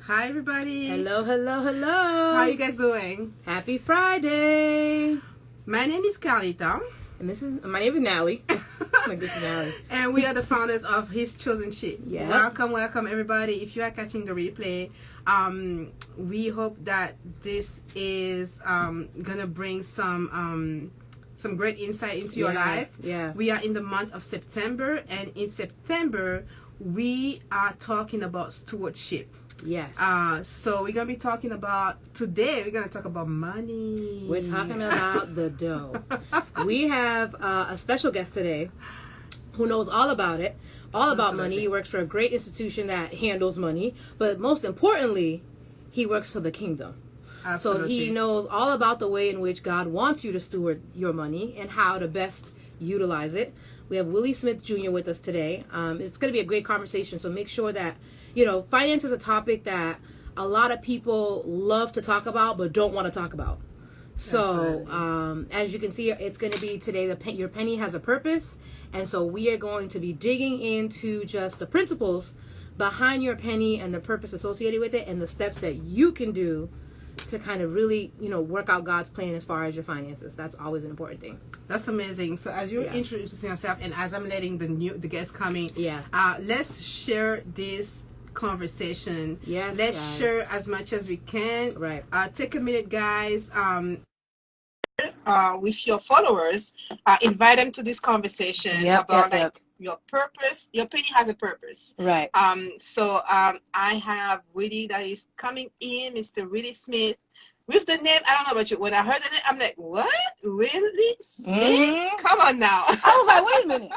Hi, everybody. Hello, hello, hello. How you guys doing? Happy Friday. My name is Carlita. And my name is Nally. Like, this is Nally. And we are the founders of His Chosen Sheep. Yeah. Welcome, everybody. If you are catching the replay, we hope that this is gonna bring some great insight into your life. Yeah. We are in the month of September, and in September we are talking about stewardship. Yes. So we're gonna be talking about today. We're gonna talk about money. We're talking about the dough. We have a special guest today who knows all about it, all about money. He works for a great institution that handles money, but most importantly, he works for the kingdom. Absolutely. So he knows all about the way in which God wants you to steward your money and how to best utilize it. We have Willie Smith Jr. with us today. It's going to be a great conversation, so make sure that, finance is a topic that a lot of people love to talk about but don't want to talk about. So as you can see, it's going to be today, your penny has a purpose. And so we are going to be digging into just the principles behind your penny and the purpose associated with it and the steps that you can do to kind of really, work out God's plan as far as your finances. That's always an important thing. That's amazing. So as you're introducing yourself and as I'm letting the guests coming, let's share this conversation. Yes. Let's share as much as we can. Right. Take a minute, guys. With your followers, invite them to this conversation about your purpose. Your penny has a purpose. Right. So I have Willie that is coming in, Mr. Willie Smith. With the name, I don't know about you. When I heard the name, I'm like, what? Willie Smith? Mm-hmm. Come on now. I was like, wait a minute.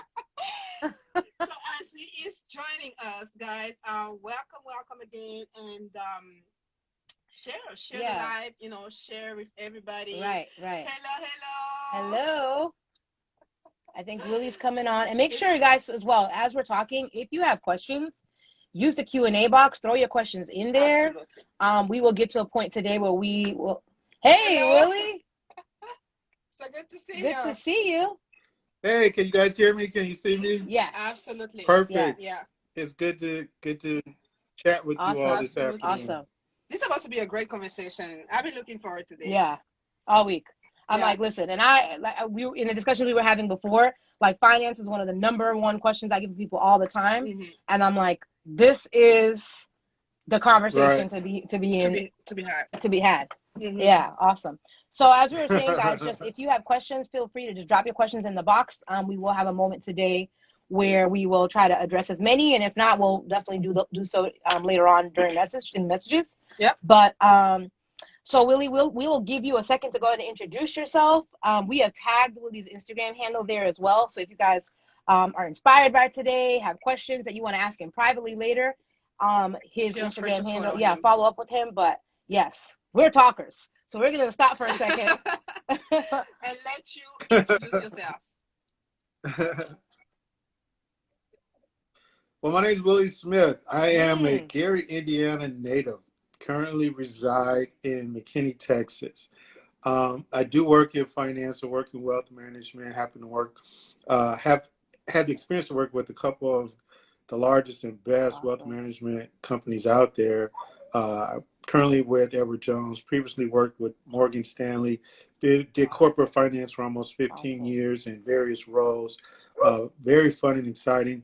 So as he is joining us, guys, welcome again, and share the live, share with everybody. Right. Hello. I think Willie's coming on, and make sure, guys, as well as we're talking, if you have questions, use the Q&A box. Throw your questions in there. Absolutely. We will get to a point today where we will. Hey, hello. Willie. So good to see you. Good to see you. Hey, can you guys hear me? Can you see me? Yeah. Absolutely. Perfect. Yeah. It's good to chat with you all this afternoon. Awesome. This is about to be a great conversation. I've been looking forward to this. Yeah. All week. I'm like, listen, and we were in the discussion we were having before, like finance is one of the number one questions I give people all the time. Mm-hmm. And I'm like, this is the conversation to be had. Mm-hmm. Yeah, awesome. So as we were saying, guys, just if you have questions, feel free to just drop your questions in the box. We will have a moment today where we will try to address as many, and if not, we'll definitely do so later on during messages. Yep. But so Willie, we will give you a second to go ahead and introduce yourself. We have tagged Willie's Instagram handle there as well. So if you guys are inspired by today, have questions that you want to ask him privately later, his Instagram handle, follow up with him. But yes, we're talkers. So we're going to stop for a second. And let you introduce yourself. Well, my name is Willie Smith. I am a Gary, Indiana native. Currently reside in McKinney, Texas. I do work in finance or work in wealth management. Happen to work, have had the experience to work with a couple of the largest and best wealth management companies out there. Currently with Edward Jones. Previously worked with Morgan Stanley. Did corporate finance for almost 15 years in various roles. Very fun and exciting,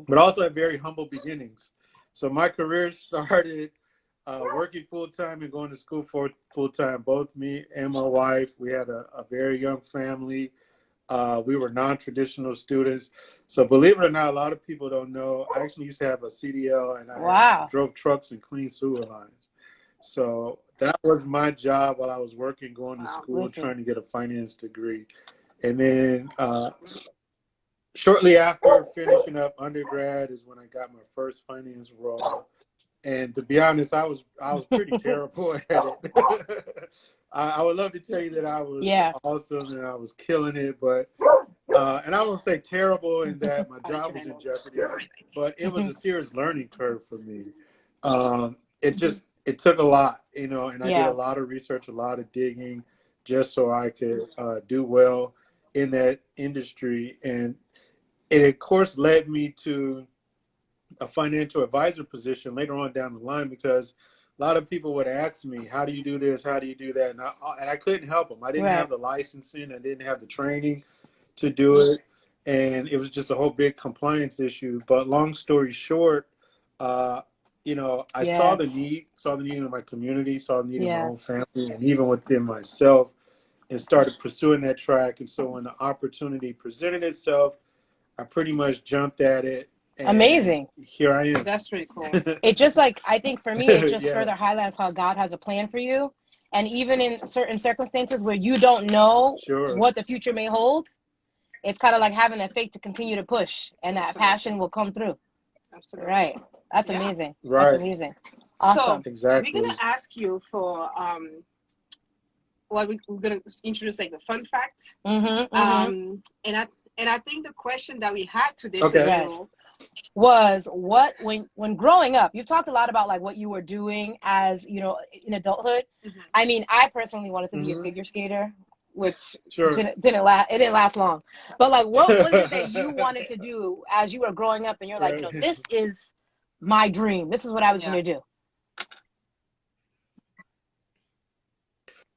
but also had very humble beginnings. So my career started working full-time and going to school for full-time. Both me and my wife, we had a very young family. We were non-traditional students. So believe it or not, a lot of people don't know, I actually used to have a CDL, and I drove trucks and cleaned sewer lines. So that was my job while I was working, going to school, trying to get a finance degree. And then shortly after finishing up undergrad is when I got my first finance role. And to be honest, I was pretty terrible at it. I would love to tell you that I was awesome and I was killing it, but and I won't say terrible in that my job was in jeopardy, but it was a serious learning curve for me. It took a lot, and I did a lot of research, a lot of digging, just so I could do well in that industry, and it of course led me to a financial advisor position later on down the line, because a lot of people would ask me, how do you do this? How do you do that? And I couldn't help them. I didn't have the licensing. I didn't have the training to do it. And it was just a whole big compliance issue. But long story short, you know, I saw the need in my community, saw the need in my own family, and even within myself, and started pursuing that track. And so when the opportunity presented itself, I pretty much jumped at it. Amazing. Here I am. That's pretty cool. It just like, I think for me, it just further highlights how God has a plan for you. And even in certain circumstances where you don't know what the future may hold, it's kind of like having that faith to continue to push, and that passion will come through. Absolutely. Right. That's amazing. Right. That's amazing. Awesome. So Exactly. we're gonna ask you for we're gonna introduce like the fun fact. And I think the question that we had today for you was when growing up, you've talked a lot about like what you were doing as, you know, in adulthood. I mean, I personally wanted to be a figure skater, which didn't last long. But like, what was it that you wanted to do as you were growing up, and you're like, you know, this is my dream. This is what I was going to do.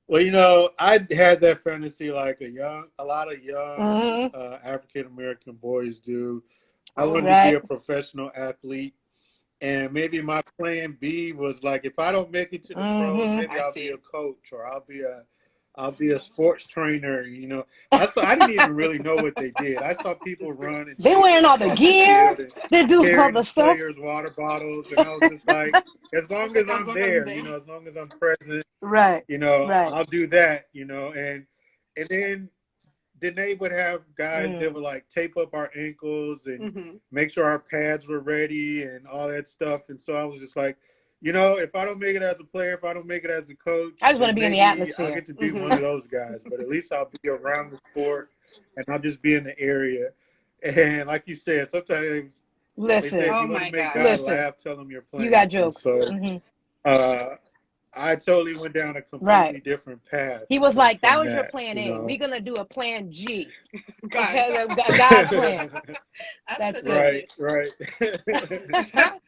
Well, you know, I had that fantasy like a lot of young African American boys do. I wanted to be a professional athlete, and maybe my plan B was like, if I don't make it to the pros, maybe I'll be a coach, or I'll be a sports trainer. You know, I didn't even really know what they did. I saw people run. And they wearing all the gear. They do all the stuff. Players, water bottles, and I was just like, as long as I'm there, you know, as long as I'm present, you know, I'll do that, you know. And then they would have guys that would like tape up our ankles and make sure our pads were ready and all that stuff. And so I was just like, you know, if I don't make it as a player, if I don't make it as a coach, I just want to be in the atmosphere. I'll get to be one of those guys, but at least I'll be around the sport, and I'll just be in the area. And like you said, sometimes they say, if you want to make God laugh, tell them you're playing. You got jokes. And so, I totally went down a completely different path. He was like, that was your plan A. We're going to do a plan G. God's plan. That's good. Right.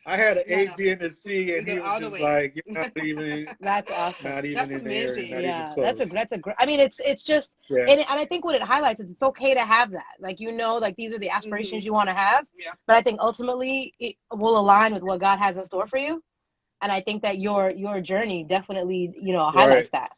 I had an A, B, and a C, and he was just like, you're not even. That's awesome. Not even that's in amazing. there. Not even close. That's a great. I mean, it's just, and I think what it highlights is it's okay to have that. Like, you know, like these are the aspirations you want to have. Yeah. But I think ultimately it will align with what God has in store for you. And I think that your journey definitely, you know, highlights that.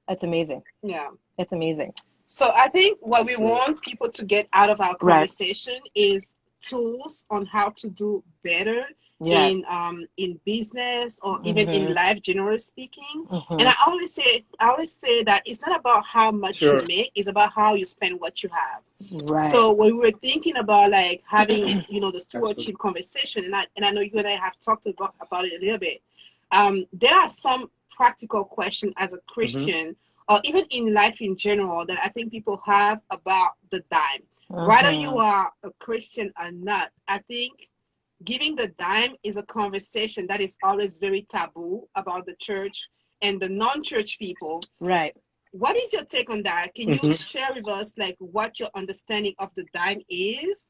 That's amazing. Yeah. It's amazing. So I think what we want people to get out of our conversation is tools on how to do better in business or even in life, generally speaking. And I always say that it's not about how much you make, it's about how you spend what you have. Right. So when we were thinking about like having, you know, the stewardship conversation, and I know you and I have talked about it a little bit, there are some practical questions as a Christian or even in life in general that I think people have about the dime. Whether you are a Christian or not, I think giving the dime is a conversation that is always very taboo about the church and the non-church people. Right. What is your take on that? Can you share with us like what your understanding of the dime is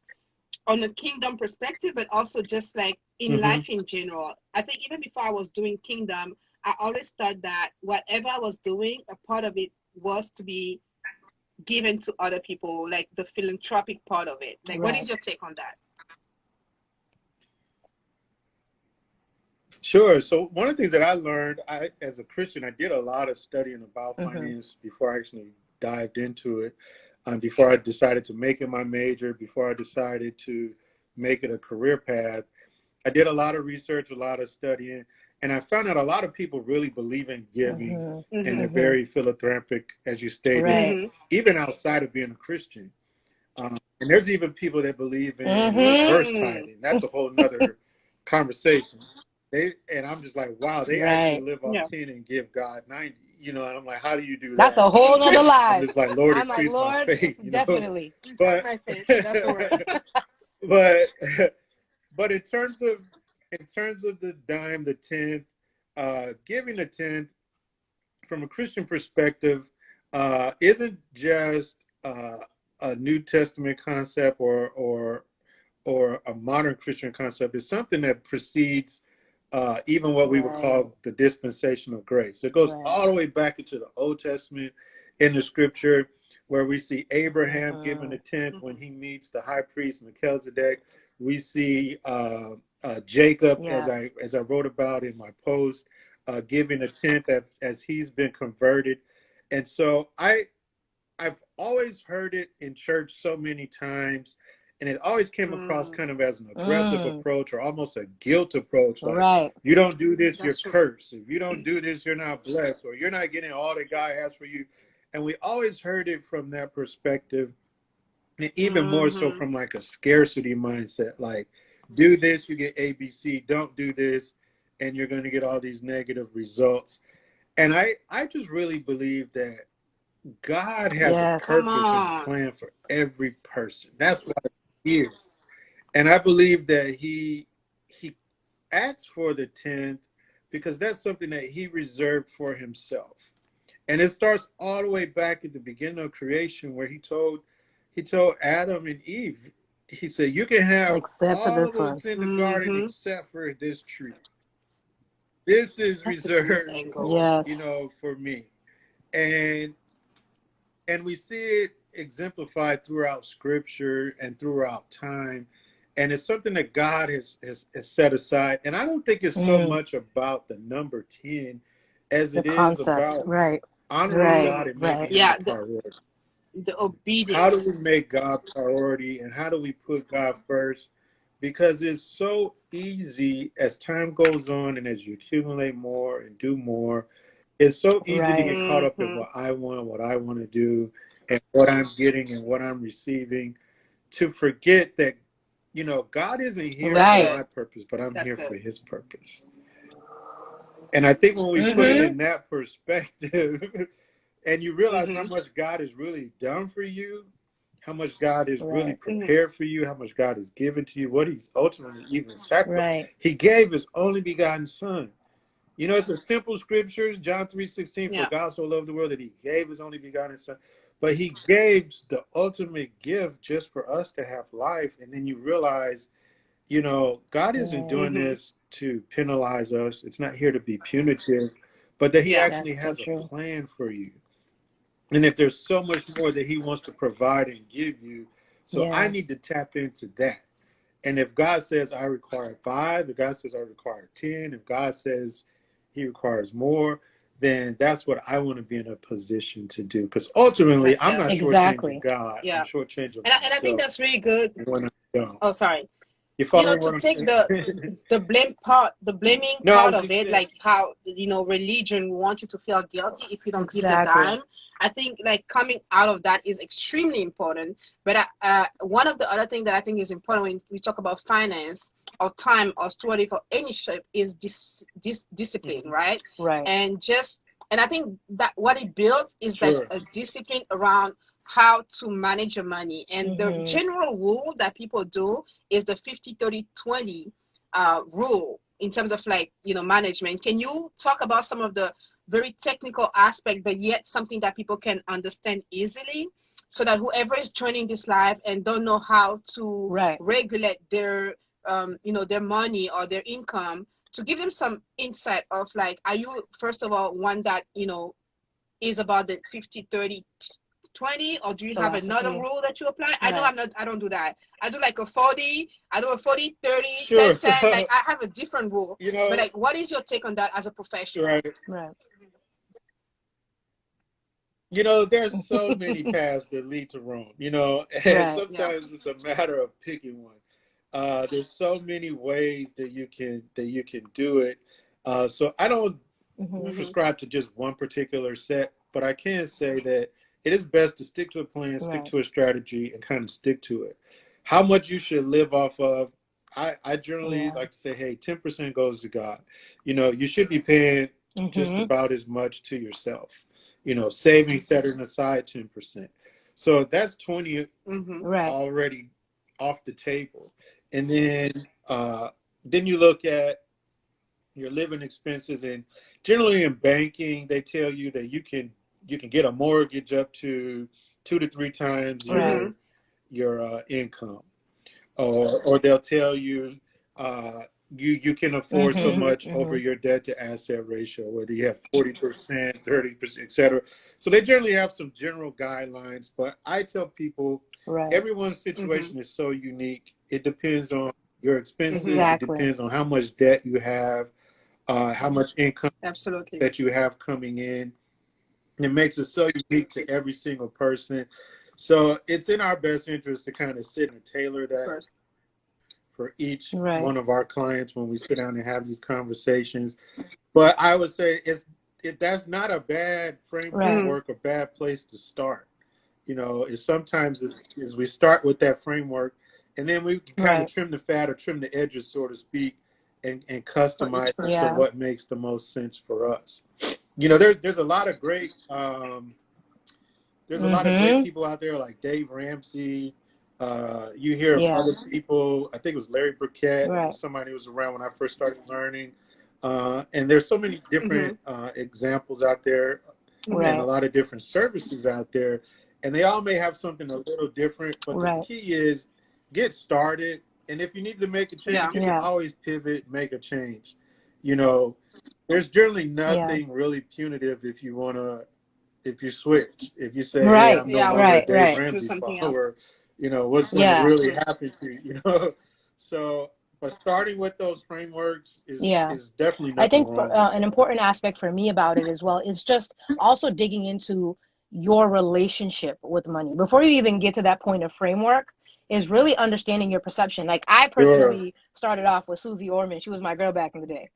on a kingdom perspective, but also just like in life in general? I think even before I was doing kingdom, I always thought that whatever I was doing, a part of it was to be given to other people, like the philanthropic part of it. Like, what is your take on that? Sure. So one of the things that I learned, as a Christian, I did a lot of studying about finance before I actually dived into it. Before I decided to make it my major, before I decided to make it a career path, I did a lot of research, a lot of studying, and I found out a lot of people really believe in giving and they're very philanthropic, as you stated, even outside of being a Christian. And there's even people that believe in reverse tithing. That's a whole nother conversation. And I'm just like, wow, they actually live off 10 and give God 90. You know, and I'm like, how do you do that? That's a whole nother lie. I'm just like, Lord, increase my faith. You definitely. Know? But, my faith. That's the word. but in terms of the dime, the tenth, giving the tenth from a Christian perspective isn't just a New Testament concept or or a modern Christian concept. It's something that precedes even what we would call the dispensation of grace. It goes all the way back into the Old Testament in the scripture, where we see Abraham giving a tenth when he meets the high priest Melchizedek. We see Jacob, as I wrote about in my post, giving a tenth as he's been converted. And so I've always heard it in church so many times, and it always came across kind of as an aggressive approach, or almost a guilt approach. Like, you don't do this, you're cursed. If you don't do this, you're not blessed, or you're not getting all that God has for you. And we always heard it from that perspective, and even more so from like a scarcity mindset. Like, do this, you get ABC. Don't do this, and you're going to get all these negative results. And I just really believe that God has a purpose and a plan for every person. That's why he's here. And I believe that he asks for the 10th because that's something that he reserved for himself. And it starts all the way back at the beginning of creation, where he told Adam and Eve, he said, you can have all what's in the garden except for this tree. This is reserved, for me. And we see it exemplified throughout scripture and throughout time. And it's something that God has set aside. And I don't think it's so much about the number 10 as it is about honoring God and making him a priority. The obedience. How do we make God priority, and how do we put God first? Because it's so easy as time goes on and as you accumulate more and do more, it's so easy to get caught up in what I want to do, and what I'm getting and what I'm receiving, to forget that, God isn't here for my purpose, but I'm here for his purpose. And I think when we put it in that perspective, and you realize how much God has really done for you, how much God is really prepared for you, how much God has given to you, what he's ultimately even sacrificed. He gave his only begotten son. It's a simple scripture, John 3:16, for God so loved the world that he gave his only begotten son. But he gave the ultimate gift just for us to have life. And then you realize, God isn't doing this to penalize us. It's not here to be punitive, but that he actually has a plan for you. And if there's so much more that he wants to provide and give you, so I need to tap into that. And if God says I require 5, if God says I require 10, if God says he requires more, then that's what I want to be in a position to do. Because ultimately, I'm not shortchanging God. I'm shortchanging myself. And I think that's really good. When I don't. Oh, sorry. To take the blame part, the blaming part of it, like how, religion wants you to feel guilty if you don't give the dime. I think like coming out of that is extremely important. But one of the other things that I think is important when we talk about finance or time or stewardship for any shape is this discipline, right? And I think that what it builds is like a discipline around how to manage your money. And the general rule that people do is the 50-30-20 rule in terms of management. Can you talk about some of the very technical aspect, but yet something that people can understand easily, so that whoever is joining this live and don't know how to regulate their their money or their income, to give them some insight of are you first of all one that is about the 50-30-20, or do you have another rule that you apply? I know I don't do that. I do like a 40, I do a 40, 30, 10, 10. I have a different rule. But what is your take on that as a professional? There's so many paths that lead to Rome, and sometimes it's a matter of picking one. There's so many ways that you can do it. So I don't prescribe to just one particular set, but I can say that it is best to stick to a plan, stick to a strategy, and kind of stick to it. How much you should live off of, I generally like to say, hey, 10% goes to God. You should be paying just about as much to yourself. Saving, setting aside 10%. So that's 20 already off the table. And then you look at your living expenses, and generally in banking, they tell you that you can get a mortgage up to 2 to 3 times your income. or they'll tell you you can afford so much over your debt to asset ratio, whether you have 40%, 30%, etc. So they generally have some general guidelines, but I tell people everyone's situation is so unique. It depends on your expenses. It depends on how much debt you have, how much income that you have coming in. It makes it so unique to every single person. So it's in our best interest to kind of sit and tailor that for each one of our clients when we sit down and have these conversations. But I would say that's not a bad framework, a bad place to start. You know, sometimes we start with that framework, and then we kind of trim the fat or trim the edges, so to speak, and customize to what makes the most sense for us. You know, there's a lot of great there's a lot of great people out there like Dave Ramsey. You hear of other people. I think it was Larry Burkett, somebody who was around when I first started learning. And there's so many different examples out there, and a lot of different services out there. And they all may have something a little different, but the key is get started. And if you need to make a change, you can always pivot, make a change. You know, there's generally nothing really punitive if you switch. If you say, hey, I'm no longer a Dave Ramsey follower, you know, what's going to really happen to you, you know? So, but starting with those frameworks is definitely nothing I think wrong. an important aspect for me about it as well is just also digging into your relationship with money. Before you even get to that point of framework, is really understanding your perception. Like I personally started off with Susie Orman. She was my girl back in the day.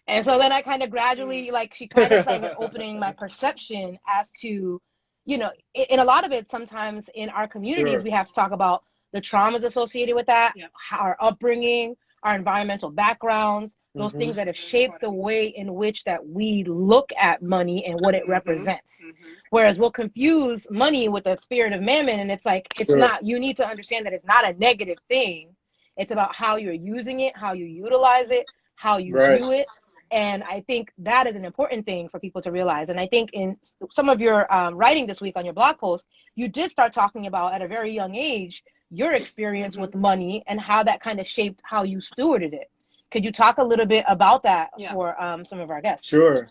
And so then I kind of gradually, like, she kind of started opening my perception as to, you know, in a lot of it, sometimes in our communities, we have to talk about the traumas associated with that, our upbringing, our environmental backgrounds, those things that have shaped the way in which that we look at money and what it represents. Whereas we'll confuse money with the spirit of mammon. And it's like, it's not, you need to understand that it's not a negative thing. It's about how you're using it, how you utilize it, how you view it. And I think that is an important thing for people to realize. And I think in some of your writing this week on your blog post, you did start talking about at a very young age, your experience with money and how that kind of shaped how you stewarded it. Could you talk a little bit about that for some of our guests? Sure.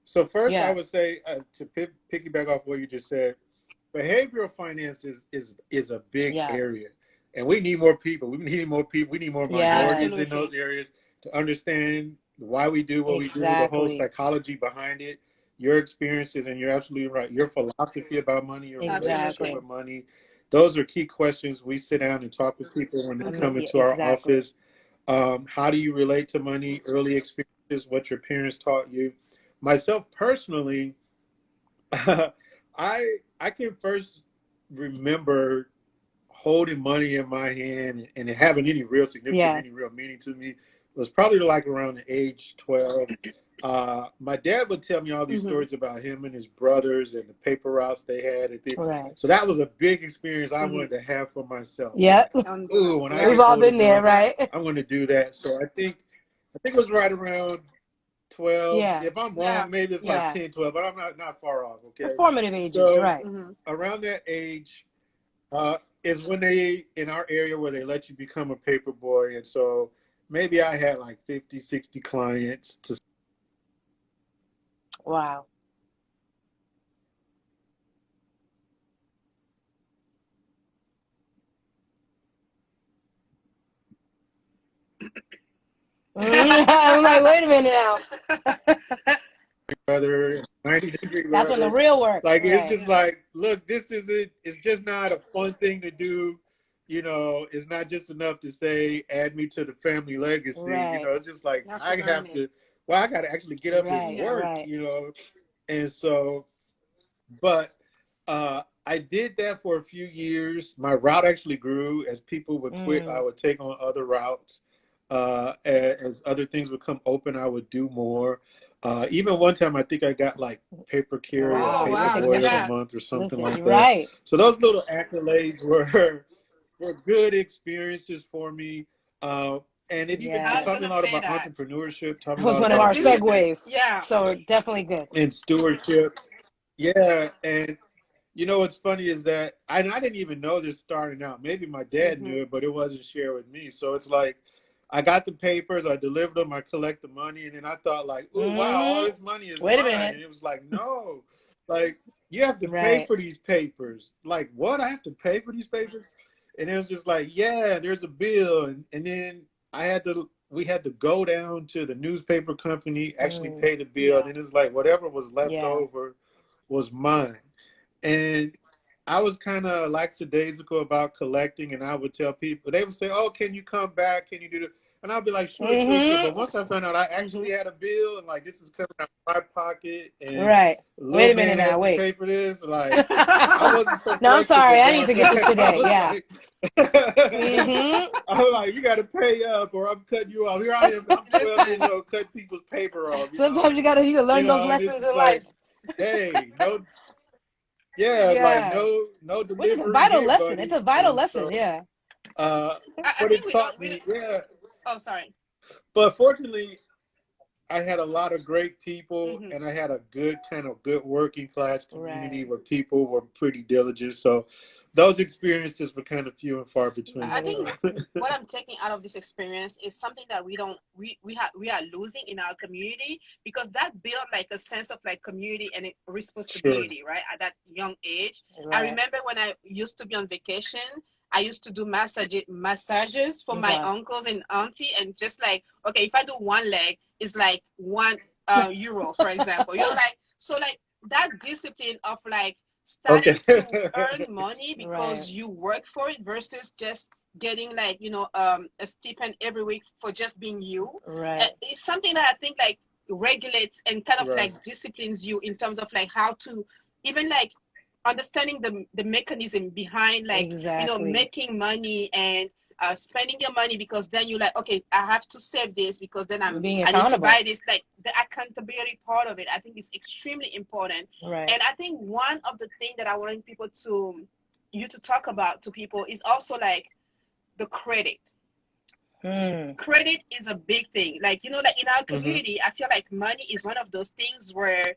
So first I would say to piggyback off what you just said, behavioral finance is a big area. And we need more people. We need more people. We need more minorities in those areas to understand why we do what we do, the whole psychology behind it, your experiences, and you're absolutely right. Your philosophy about money, your relationship with money. Those are key questions we sit down and talk with people when they come into our office. How do you relate to money? Early experiences, what your parents taught you. Myself personally, I can first remember holding money in my hand and it having any real significance, any real meaning to me was probably like around the age 12. My dad would tell me all these stories about him and his brothers and the paper routes they had. So that was a big experience I wanted to have for myself. Yeah. Ooh, when we've all been there, right? I want to do that. So I think it was right around 12. If I'm wrong, maybe it's like 10, 12, but I'm not far off. Okay. The formative ages, so, around that age, is when they, in our area where they let you become a paper boy. And so maybe I had like 50, 60 clients to. Wow. I'm like, wait a minute now. Weather, 90-degree That's when the real work. Like, it's just like, look, this is it. It's just not a fun thing to do. You know, it's not just enough to say, add me to the family legacy. You know, it's just like, I have to, I got to actually get up and work, you know. And so, but I did that for a few years. My route actually grew. As people would quit, I would take on other routes. As other things would come open, I would do more. Even one time, I think I got like paper carrier, paper boy of the month or something like that. So those little accolades were good experiences for me. And it even talking a lot about entrepreneurship. That was one of our segues. So definitely good. And stewardship. Yeah. And You know what's funny is that I didn't even know this starting out. Maybe my dad knew it, but it wasn't shared with me. So it's like I got the papers, I delivered them, I collect the money, and then I thought like, oh wow, all this money is Wait a mine. minute. And it was like, no, like you have to pay for these papers. Like what? I have to pay for these papers? And it was just like, yeah, there's a bill, and then we had to go down to the newspaper company, actually pay the bill, and it was like whatever was left over was mine. And I was kind of lackadaisical about collecting, and I would tell people, they would say, oh, can you come back? Can you do this? And I'd be like, sure, sure. But once I found out I actually had a bill, and like this is coming out of my pocket, and wait a minute now, wait, pay for this, like I wasn't so no, I'm sorry, I need to get this today. I'm like, you got to pay up, or I'm cutting you off. Here I am, I'm 12 years old, cutting people's paper off. Sometimes you gotta learn those lessons in life. Hey, no. Yeah, like no delivery. It's a vital here, lesson. Buddy. It's a vital and lesson, so, I but think it taught me, Oh, sorry. But fortunately, I had a lot of great people, and I had a good working class community where people were pretty diligent. So those experiences were kind of few and far between. I think what I'm taking out of this experience is something that we are losing in our community, because that built like a sense of like community and responsibility, right? At that young age. I remember when I used to be on vacation, I used to do massages for my uncles and auntie, and just like, okay, if I do one leg, it's like €1, for example. Like, so like that discipline of like starting to earn money because you work for it versus just getting like, a stipend every week for just being you. It's something that I think like regulates and kind of like disciplines you in terms of like how to even like understanding the mechanism behind like making money and spending your money, because then you're like, okay, I have to save this because then I need to buy this. Like the accountability part of it, I think is extremely important. And I think one of the things that I want people to talk about to people is also like the credit. Credit is a big thing. Like, like in our community, I feel like money is one of those things where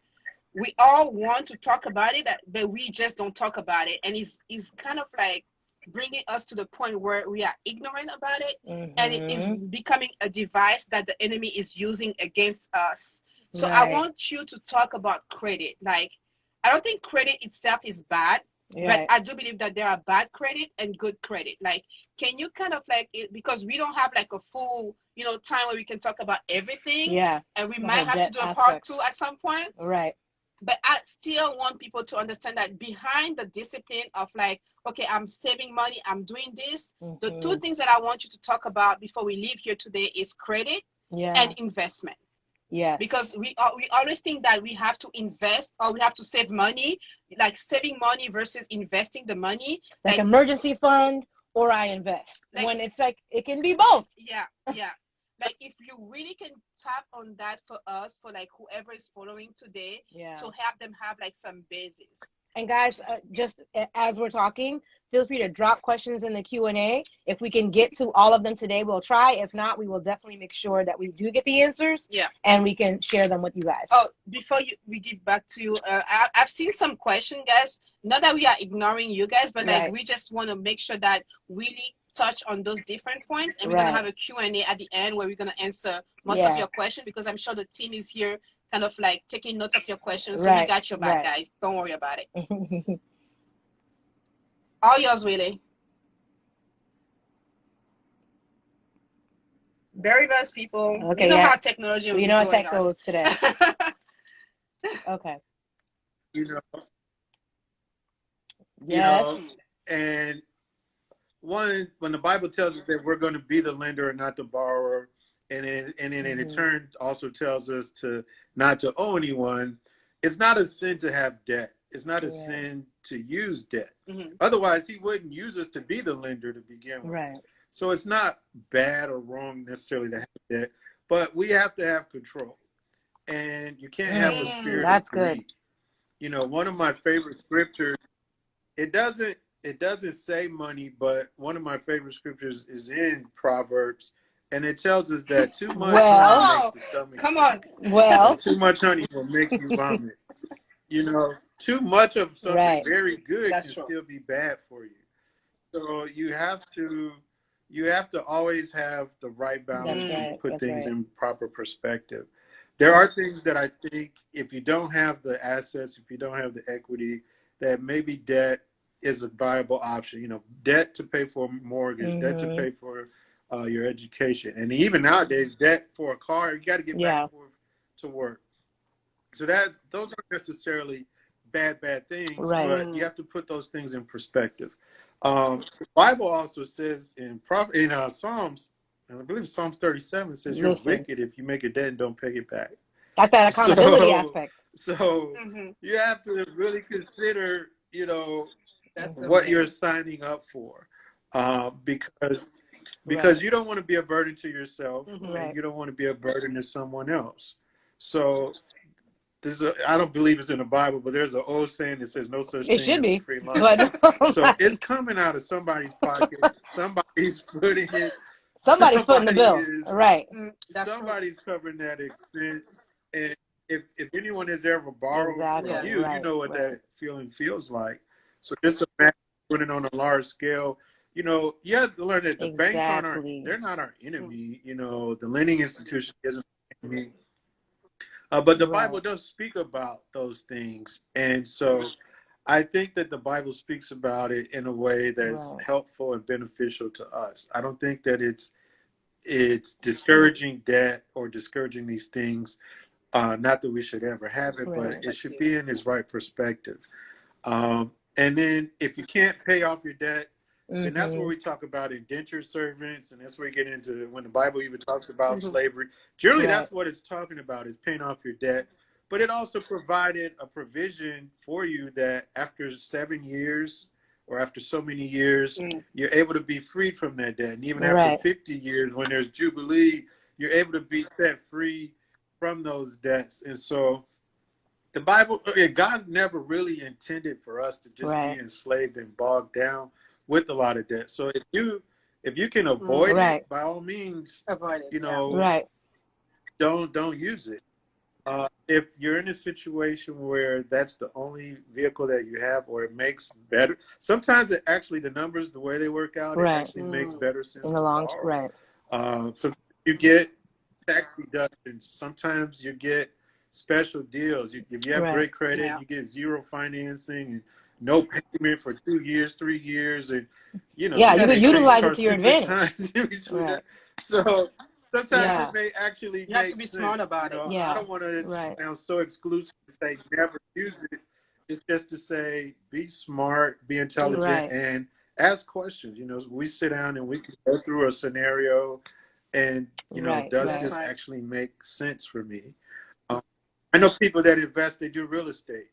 we all want to talk about it, but we just don't talk about it. And it's kind of like bringing us to the point where we are ignorant about it. And it is becoming a device that the enemy is using against us. So I want you to talk about credit. Like, I don't think credit itself is bad, but I do believe that there are bad credit and good credit. Like, can you kind of like, because we don't have like a full, time where we can talk about everything. And we might have to do a part 2 at some point. But I still want people to understand that behind the discipline of like, okay, I'm saving money, I'm doing this. The 2 things that I want you to talk about before we leave here today is credit and investment. Because we always think that we have to invest or we have to save money, like saving money versus investing the money. Like emergency fund, or I invest. Like, when it's like, it can be both. Like if you really can tap on that for us, for like whoever is following today, to help them have like some basis. And guys, just as we're talking, feel free to drop questions in the Q&A. If we can get to all of them today, we'll try. If not, we will definitely make sure that we do get the answers. And we can share them with you guys. Oh, before we give back to you, I've seen some questions, guys. Not that we are ignoring you guys, but like we just want to make sure that we touch on those different points, and we're going to have a Q&A at the end where we're going to answer most of your questions, because I'm sure the team is here kind of like taking notes of your questions. So we got your back, guys. Don't worry about it. All yours, Willie. Very best people. Okay, you know how technology we know how tech goes today. Okay. Yes. And when the Bible tells us that we're going to be the lender and not the borrower, and then in turn also tells us to not to owe anyone, it's not a sin to have debt. It's not a sin to use debt. Otherwise, he wouldn't use us to be the lender to begin with. So it's not bad or wrong necessarily to have debt, but we have to have control. And you can't have a spirit of greed. One of my favorite scriptures, it doesn't say money, but one of my favorite scriptures is in Proverbs, and it tells us that too much honey makes the stomach sick. Well, too much honey will make you vomit. too much of something Right. very good That's can true. still be bad for you. So you have to always have the right balance and Right. put That's things right. in proper perspective. There are things that I think if you don't have the assets, if you don't have the equity, that maybe debt is a viable option. You know, debt to pay for a mortgage, debt to pay for your education, and even nowadays, debt for a car. You got to get back and forth to work. So those aren't necessarily bad things, Right. but you have to put those things in perspective. The Bible also says in Psalms, and I believe Psalms 37 says you're wicked if you make a debt and don't pay it back. That's that accountability aspect. So you have to really consider, what you're signing up for, because you don't want to be a burden to yourself, and you don't want to be a burden to someone else. So I don't believe it's in the Bible, but there's an old saying that says no such thing as a free lunch. But so it's coming out of somebody's pocket. Somebody's footing it. Somebody's footing the bill. Right. Somebody's covering that expense. And if anyone has ever borrowed from you, you know what that feeling feels like. So just imagine putting it on a large scale. You have to learn that the banks they're not our enemy. The lending institution isn't our enemy. But the Bible does speak about those things. And so I think that the Bible speaks about it in a way that's helpful and beneficial to us. I don't think that it's discouraging debt or discouraging these things. Not that we should ever have it, but it should be in its right perspective. And then if you can't pay off your debt, then that's where we talk about indentured servants, and that's where we get into when the Bible even talks about slavery. Generally, that's what it's talking about, is paying off your debt. But it also provided a provision for you that after 7 years or after so many years, you're able to be freed from that debt. And even after 50 years, when there's Jubilee, you're able to be set free from those debts. And so the Bible, God never really intended for us to just be enslaved and bogged down with a lot of debt. So if you can avoid it, by all means, avoid it. Don't use it. If you're in a situation where that's the only vehicle that you have, or it makes better, sometimes the numbers, the way they work out, it actually makes better sense in the long term. So you get tax deductions. Sometimes you get special deals. If you have great credit, you get zero financing and no payment for 2 years, 3 years, and you can utilize it to your advantage. So sometimes it may actually you have to be smart about it. I don't want to sound so exclusive to say never use it. It's just to say be smart, be intelligent, and ask questions. We sit down and we can go through a scenario, and does this actually make sense for me? I know people that invest, they do real estate,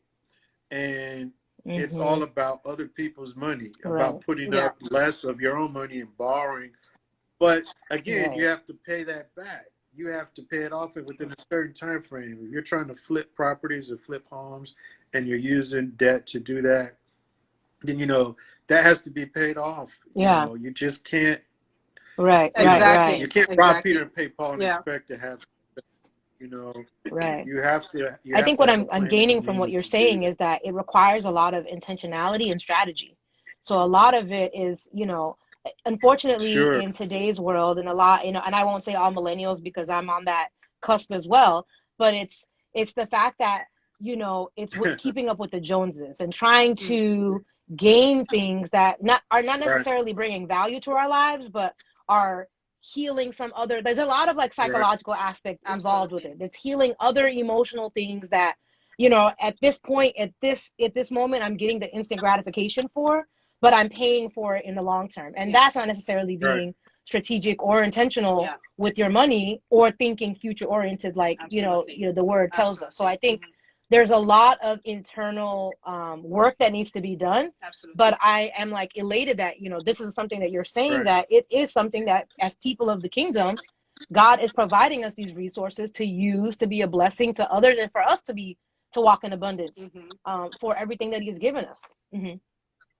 and it's all about other people's money, about putting up less of your own money and borrowing. But again, you have to pay that back. You have to pay it off within a certain time frame. If you're trying to flip properties or flip homes and you're using debt to do that, then that has to be paid off. You just can't. Exactly. You can't rob Peter and pay Paul and expect to have. You have to. I think what I'm gaining from what you're saying is that it requires a lot of intentionality and strategy. So a lot of it is, unfortunately, in today's world, and a lot, and I won't say all millennials because I'm on that cusp as well, but it's the fact that it's keeping up with the Joneses and trying to gain things that are not necessarily bringing value to our lives, but are healing some other. There's a lot of psychological aspect involved with it. It's healing other emotional things that at this point, at this moment, I'm getting the instant gratification for, but I'm paying for it in the long term. And that's not necessarily being strategic or intentional with your money or thinking future oriented, like the word tells us. So I think there's a lot of internal work that needs to be done. But I am elated that this is something that you're saying, that it is something that as people of the kingdom, God is providing us these resources to use to be a blessing to others and for us to walk in abundance for everything that He has given us.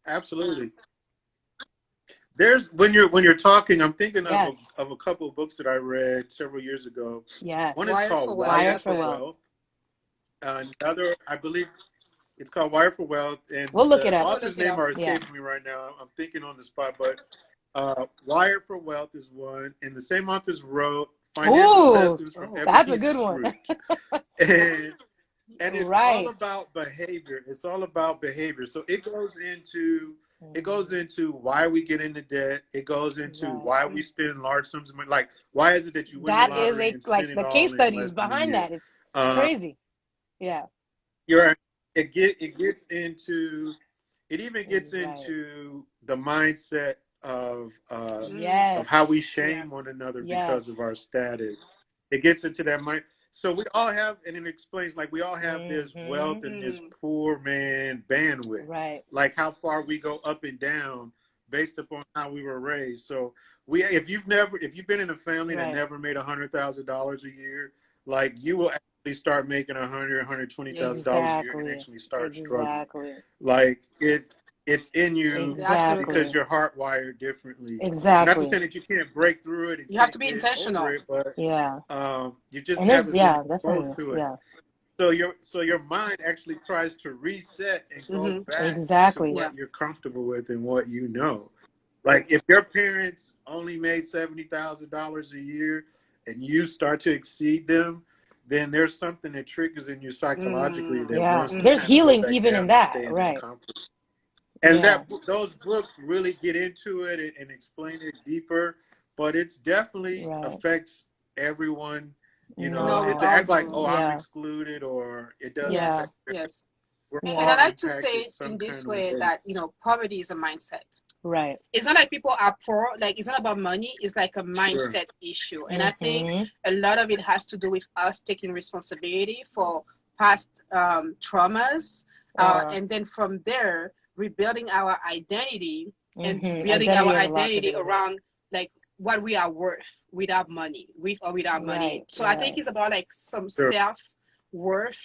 Absolutely. There's when you're talking, I'm thinking of a couple of books that I read several years ago. One is called Wired for Wealth. Another, I believe, It's called Wire for Wealth, and We'll look it the up. author's name are escaping me right now. I'm thinking on the spot, but Wire for Wealth is one, and the same authors wrote Financial Lessons from Ebenezer Scrooge. And it's all about behavior. It's all about behavior. So it goes into why we get into debt. It goes into why we spend large sums of money. Like, why is it that you win the lottery and spend it all in less than a year? That is the case studies behind that. It's crazy. Yeah. It even gets into the mindset of how we shame one another because of our status. It gets into that mind. So we all have, and it explains, like, we all have this wealth and this poor man bandwidth. Right. Like how far we go up and down based upon how we were raised. So if you've been in a family that never made $100,000 a year, like, you will actually start making $120,000 a year and actually start struggling. Like, it's in you because you're hardwired differently. Exactly. Not to say that you can't break through it. And you have to be intentional. But you just have to definitely. To it. Yeah. So your mind actually tries to reset and go back to what you're comfortable with and what you know. Like, if your parents only made $70,000 a year and you start to exceed them, then there's something that triggers in you psychologically that wants to there's healing even in that, right? And those books really get into it and explain it deeper, but it's definitely affects everyone. You know, to act like, I'm excluded, or it doesn't. Yes. And I like to say it in this way that, poverty is a mindset. Right. It's not like people are poor. Like, it's not about money. It's like a mindset issue. And I think a lot of it has to do with us taking responsibility for past traumas, and then from there, rebuilding our identity and building our identity around, like, what we are worth without money, with or without money. So I think it's about, like, some self-worth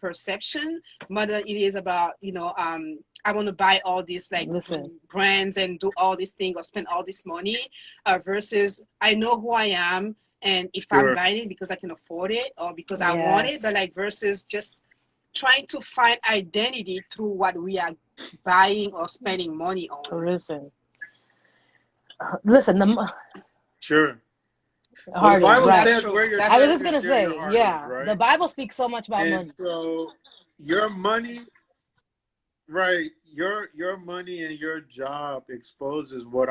perception more than it is about, I want to buy all these, like, brands and do all these things or spend all this money, versus I know who I am, and if I'm buying it because I can afford it or because I want it, but, like, versus just trying to find identity through what we are buying or spending money on. Listen. Well, the Bible says where your I was just gonna say, is, right? The Bible speaks so much about money. So your money, your money and your job exposes what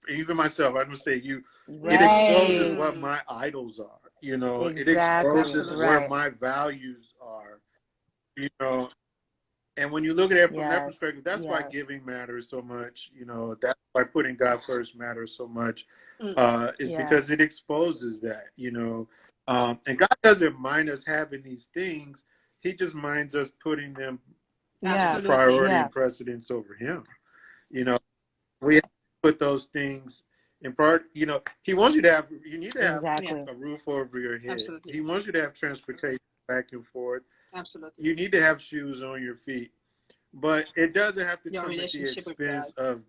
even myself, I'm gonna say you, it exposes what my idols are. It exposes where my values are. And when you look at it from that perspective, that's why giving matters so much. That's why putting God first matters so much. Is because it exposes that. And God doesn't mind us having these things. He just minds us putting them priority and precedence over Him. We have to put those things in part. He wants you to have. You need to have a roof over your head. Absolutely. He wants you to have transportation back and forth. Absolutely. You need to have shoes on your feet, but it doesn't have to come at the expense of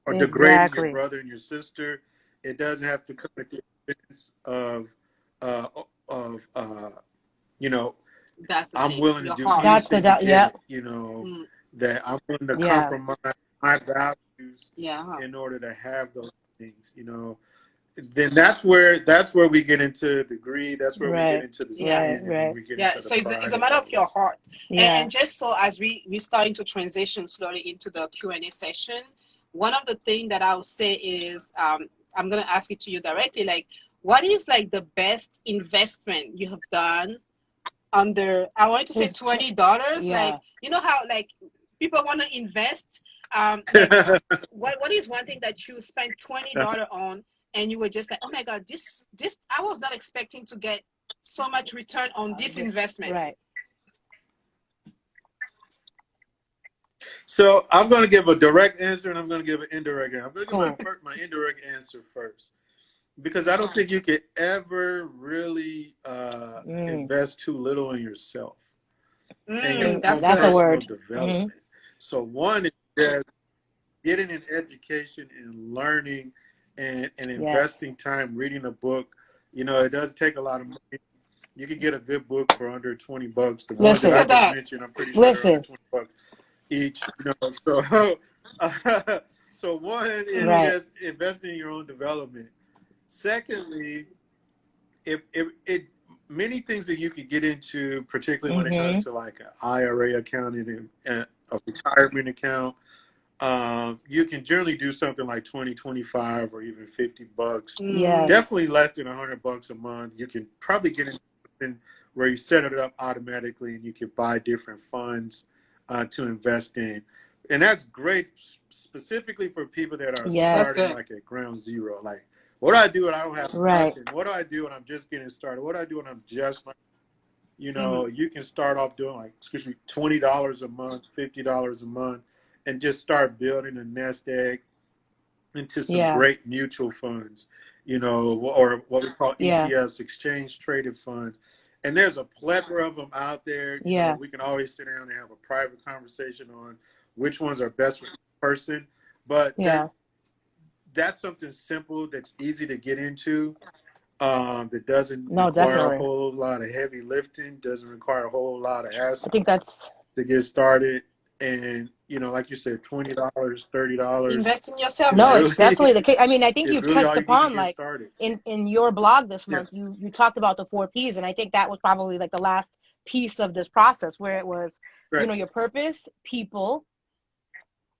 or degrading your brother and your sister. It doesn't have to come at the expense of I'm willing to do anything to get it. That I'm willing to compromise my values in order to have those things. Then that's where we get into the greed. That's where we get into the sin. And we get into so it's a matter of your heart. And just so as we're starting to transition slowly into the Q&A session, one of the things that I would say is, I'm going to ask it to you directly, like, what is, like, the best investment you have done under, I wanted to say $20, like, how, like, people want to invest, like, what is one thing that you spent $20 on and you were just like, oh my God, this I was not expecting to get so much return on this investment. Right. So I'm going to give a direct answer and I'm going to give an indirect answer. I'm going to give my indirect answer first, because I don't think you could ever really invest too little in yourself and your that's a word. development. So one is just getting an education and learning and investing time reading a book. It does take a lot of money. You can get a good book for under $20. The ones Listen. that I just mentioned, I'm pretty sure they're under $20 each. You know, so so one is just investing in your own development. Secondly, it many things that you could get into, particularly when it comes to like an IRA account and a retirement account. You can generally do something like 20, 25, or even $50. Yes. Definitely less than $100 a month. You can probably get into something where you set it up automatically and you can buy different funds to invest in. And that's great specifically for people that are starting like at ground zero. Like, what do I do when I don't have nothing? What do I do when I'm just getting started? What do I do when I'm just like, you know, you can start off doing like, $20 a month, $50 a month, and just start building a nest egg into some great mutual funds, you know, or what we call ETFs, exchange traded funds. And there's a plethora of them out there. You know, we can always sit down and have a private conversation on which ones are best for each person. But that's something simple that's easy to get into, that doesn't require a whole lot of heavy lifting, doesn't require a whole lot of assets. I think that's to get started. And, you know, like you said, $20, $30. Invest in yourself. No, it's definitely the case. I mean, I think you've really touched upon, like, in your blog this month, you talked about the 4 Ps. And I think that was probably like the last piece of this process, where it was, you know, your purpose, people,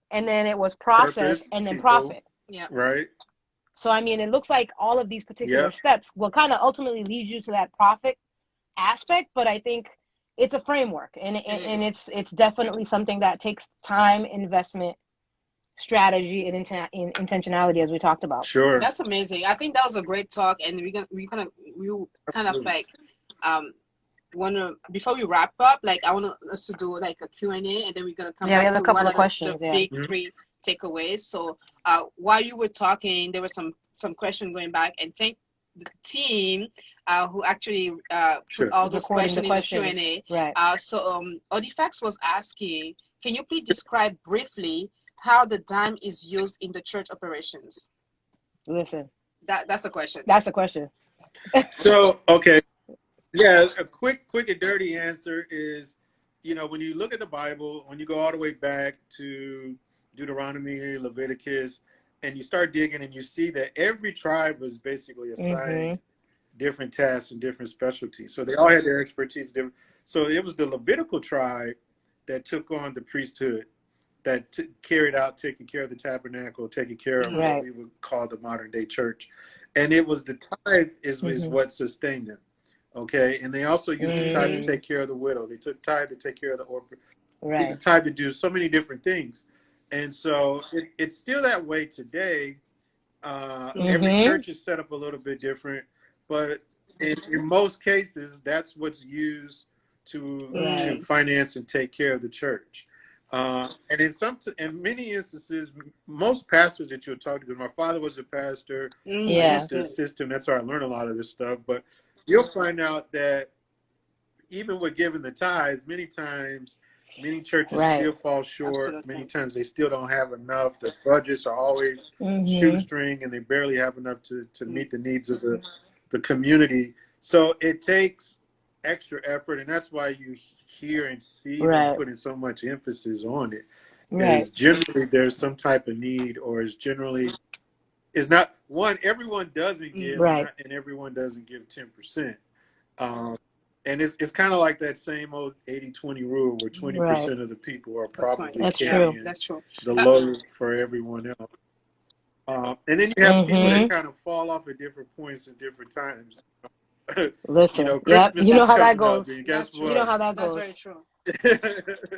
and then it was process, and then people, profit. Yeah. Right. So, I mean, it looks like all of these particular steps will kind of ultimately lead you to that profit aspect. But I think it's a framework, and it's definitely something that takes time, investment, strategy, and intentionality, as we talked about. Sure. That's amazing. I think that was a great talk, and we kind of like wanna, before we wrap up, like I want us to do like a Q&A, and then we're gonna come back to what are the big 3 takeaways. So while you were talking, there was some question going back, and thank the team who actually put all those questions in the Q&A. Right. So Odifax was asking, can you please describe briefly how the dime is used in the church operations? Listen. That's a question. That's a question. So, okay. Yeah, a quick and dirty answer is, you know, when you look at the Bible, when you go all the way back to Deuteronomy, Leviticus, and you start digging and you see that every tribe was basically assigned different tasks and different specialties. So they all had their expertise. So it was the Levitical tribe that took on the priesthood, that carried out taking care of the tabernacle, taking care of what we would call the modern day church. And it was the tithe is what sustained them. Okay. And they also used the tithe to take care of the widow. They took tithe to take care of the orphan. They took tithe to do so many different things. And so it's still that way today. Every church is set up a little bit different, but in most cases, that's what's used to finance and take care of the church. And in many instances, most pastors that you'll talk to, because my father was a pastor, I used to assist him. That's where I learned a lot of this stuff. But you'll find out that even with giving the tithes, many times, many churches still fall short. Absolutely. Many times they still don't have enough. The budgets are always shoestring, and they barely have enough to meet the needs of the community. So it takes extra effort, and that's why you hear and see them putting so much emphasis on it. Is generally there's some type of need, or is not one, everyone doesn't give, and everyone doesn't give 10%. And it's kind of like that same old 80-20 rule, where 20% of the people are probably carrying the load for everyone else. And then you have people that kind of fall off at different points at different times. Listen, you know, Christmas you know how that goes. You know how that goes. That's very true.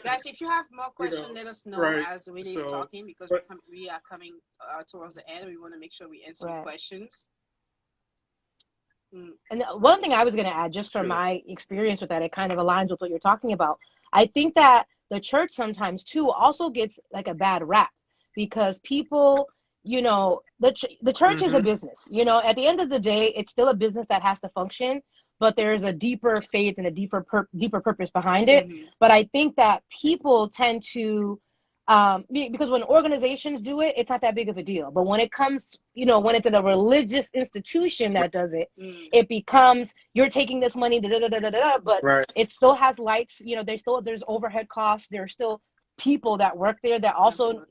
Guys, if you have more questions, let us know as Willie is talking, because we are coming towards the end. We want to make sure we answer questions. And one thing I was going to add, just from my experience with that, it kind of aligns with what you're talking about. I think that the church sometimes too also gets like a bad rap, because people, you know, the church is a business. You know, at the end of the day, it's still a business that has to function, but there's a deeper faith and a deeper purpose behind it. But I think that people tend to because when organizations do it, it's not that big of a deal. But when it comes, when it's in a religious institution that does it, it becomes, you're taking this money, but it still has lights, there's overhead costs. There's still people that work there that also,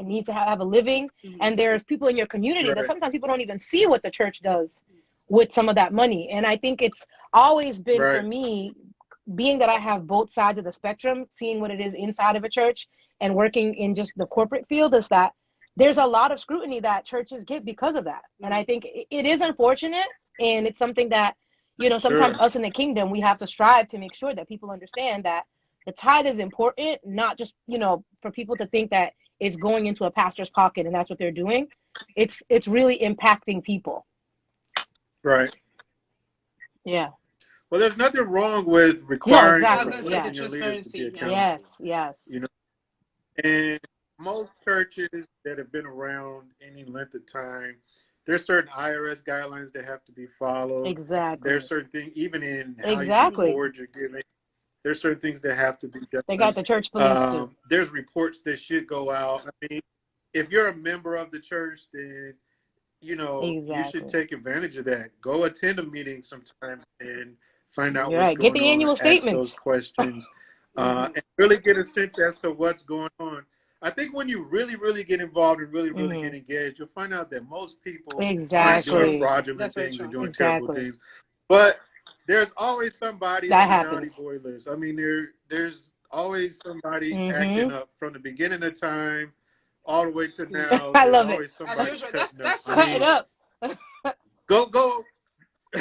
need to have a living. And there's people in your community that sometimes people don't even see what the church does with some of that money. And I think it's always been for me, being that I have both sides of the spectrum, seeing what it is inside of a church and working in just the corporate field, is that there's a lot of scrutiny that churches get because of that. And I think it is unfortunate, and it's something that, sometimes us in the kingdom, we have to strive to make sure that people understand that the tithe is important, not just, for people to think that it's going into a pastor's pocket and that's what they're doing. It's really impacting people. Right. Yeah. Well, there's nothing wrong with requiring your leaders to be accountable. Yes. And most churches that have been around any length of time, there's certain IRS guidelines that have to be followed. Exactly. There's certain things, even in how you record your giving, there's certain things that have to be done. They got the church police too. There's reports that should go out. I mean, if you're a member of the church, then you should take advantage of that. Go attend a meeting sometimes and find out what's going on. Get the annual statements. Ask those questions. And really get a sense as to what's going on. I think when you really, really get involved and really, really get engaged, you'll find out that most people aren't doing fraudulent things or doing terrible things. But there's always somebody on the naughty boy list. I mean, there's always somebody acting up from the beginning of time all the way to now. I love it. That's cutting up. Go.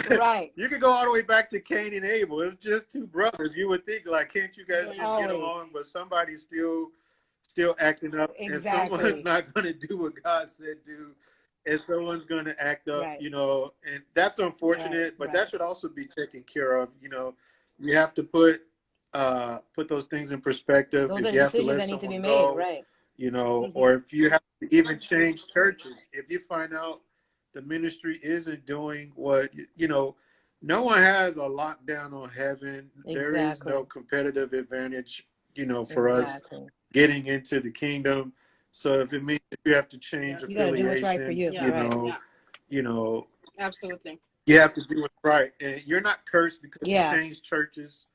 Right. You can go all the way back to Cain and Abel. It was just two brothers. You would think, like, can't you guys just get along? But somebody's still acting up, and someone's not going to do what God said do, and someone's going to act up, and that's unfortunate, but that should also be taken care of. You have to put those things in perspective. Those if you have to let someone go, or if you have to even change churches, if you find out the ministry isn't doing what, no one has a lockdown on heaven. There is no competitive advantage, for us getting into the kingdom. So if it means that you have to change affiliations, absolutely, you have to do it right. And you're not cursed because you change churches.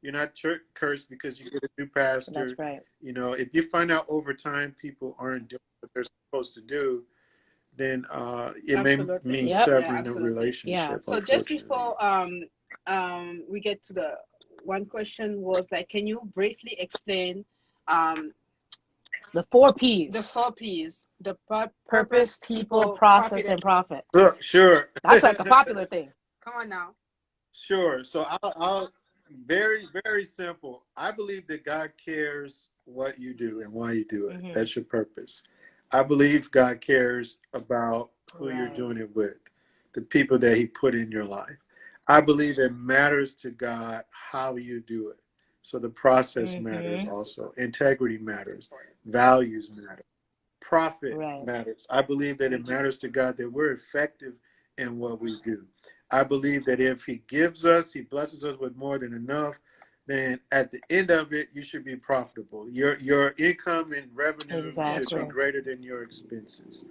You're not cursed because you get a new pastor. That's right. If you find out over time people aren't doing what they're supposed to do, then it may mean severing the relationship. So just before we get to the one question was like, can you briefly explain the 4 P's? The 4 P's: the purpose, people, process, and profit. Sure. That's like a popular thing. Come on now. Sure. So I'll very, very simple. I believe that God cares what you do and why you do it. That's your purpose. I believe God cares about who you're doing it with, the people that he put in your life. I believe it matters to God how you do it. So the process matters also. Integrity matters. Values matter. Profit matters. I believe that it matters to God that we're effective in what we do. I believe that if he gives us, he blesses us with more than enough, then at the end of it, you should be profitable. Your income and revenue should be greater than your expenses.